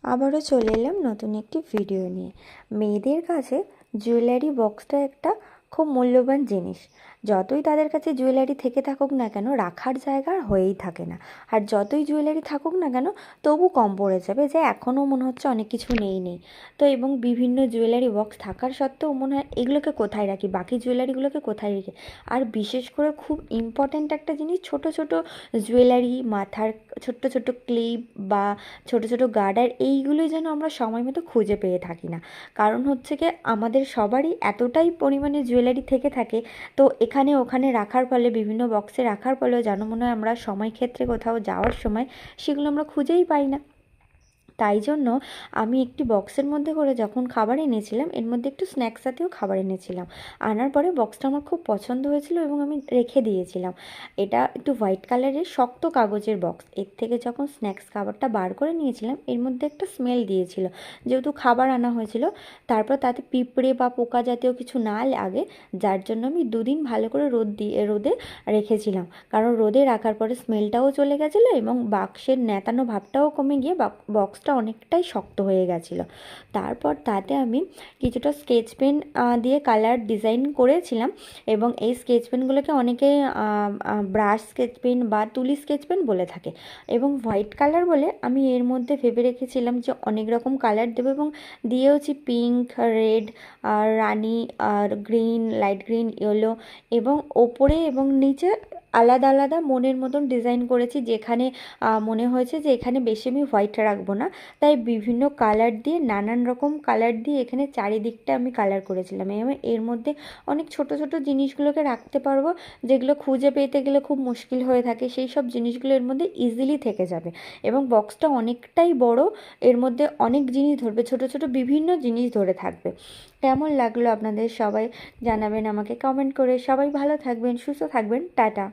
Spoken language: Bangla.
আবারও চলে এলাম নতুন একটি ভিডিও নিয়ে। মেয়েদের কাছে জুয়েলারি বক্সটা একটা খুব মূল্যবান জিনিস। যতই তাদের কাছে জুয়েলারি থেকে থাকুক না কেন, রাখার জায়গা হয়েই থাকে না। আর যতই জুয়েলারি থাকুক না কেন, তবু কম পড়ে যাবে, যে এখনও মনে হচ্ছে অনেক কিছু নেই। তো এবং বিভিন্ন জুয়েলারি বক্স থাকার সত্ত্বেও মনে হয় এগুলোকে কোথায় রাখি, বাকি জুয়েলারিগুলোকে কোথায় রেখে। আর বিশেষ করে খুব ইম্পর্ট্যান্ট একটা জিনিস, ছোট ছোট জুয়েলারি, মাথার ছোট্ট ছোট্ট ক্লিপ বা ছোট ছোট গার্ডার, এইগুলোই যেন আমরা সময় মতো খুঁজে পেয়ে থাকি না। কারণ হচ্ছে কি, আমাদের সবারই এতটাই পরিমাণে জুয়েলারি থেকে থাকে, তো এখানে ওখানে রাখার ফলে, বিভিন্ন বক্সে রাখার ফলেও যেন মনে হয় আমরা সময় ক্ষেত্রে কোথাও যাওয়ার সময় সেগুলো আমরা খুঁজেই পাই না। তাই জন্য আমি একটি বক্সের মধ্যে করে যখন খাবার এনেছিলাম, এর মধ্যে একটু স্ন্যাক্স জাতীয় খাবার এনেছিলাম। আনার পরে বক্সটা আমার খুব পছন্দ হয়েছিল এবং আমি রেখে দিয়েছিলাম। এটা একটু হোয়াইট কালারের শক্ত কাগজের বক্স। এর থেকে যখন স্ন্যাক্স খাবারটা বার করে নিয়েছিলাম, এর মধ্যে একটা স্মেল দিয়েছিল, যেহেতু খাবার আনা হয়েছিল। তারপর তাতে পিঁপড়ে বা পোকা জাতীয় কিছু না লাগে, যার জন্য আমি দুদিন ভালো করে রোদে রেখেছিলাম। কারণ রোদে রাখার পরে স্মেলটাও চলে গেছিলো এবং বাক্সের ন্যাতানো ভাবটাও কমে গিয়ে বক্সটা অনেকটাই শক্ত হয়ে গেছিলো। তারপর তাতে আমি কিছুটা স্কেচ পেন দিয়ে কালার ডিজাইন করেছিলাম। এবং এই স্কেচ পেনগুলোকে অনেকে ব্রাশ স্কেচ পেন বা তুলি স্কেচ পেন বলে থাকে। এবং হোয়াইট কালার বলে আমি এর মধ্যে ভেবে রেখেছিলাম যে অনেক রকম কালার দেবো, এবং দিয়েওছি পিঙ্ক, রেড, আর রানি, আর গ্রিন, লাইট গ্রিন, ইয়েলো, এবং ওপরে এবং নিচে আলাদা আলাদা মনের মতন ডিজাইন করেছি। যেখানে মনে হয়েছে যে এখানে বেশি আমি হোয়াইট রাখবো না, তাই বিভিন্ন কালার দিয়ে, নানান রকম কালার দিয়ে এখানে চারিদিকটা আমি কালার করেছিলাম। এবং এর মধ্যে অনেক ছোট ছোট জিনিসগুলোকে রাখতে পারবো, যেগুলো খুঁজে পেতে গেলে খুব মুশকিল হয়ে থাকে, সেই সব জিনিসগুলো এর মধ্যে ইজিলি থেকে যাবে। এবং বক্সটা অনেকটাই বড়, এর মধ্যে অনেক জিনিস ধরবে, ছোট ছোট বিভিন্ন জিনিস ধরে থাকবে। কেমন লাগলো আপনাদের সবাই জানাবেন আমাকে কমেন্ট করে। সবাই ভালো থাকবেন, সুস্থ থাকবেন, টাটা।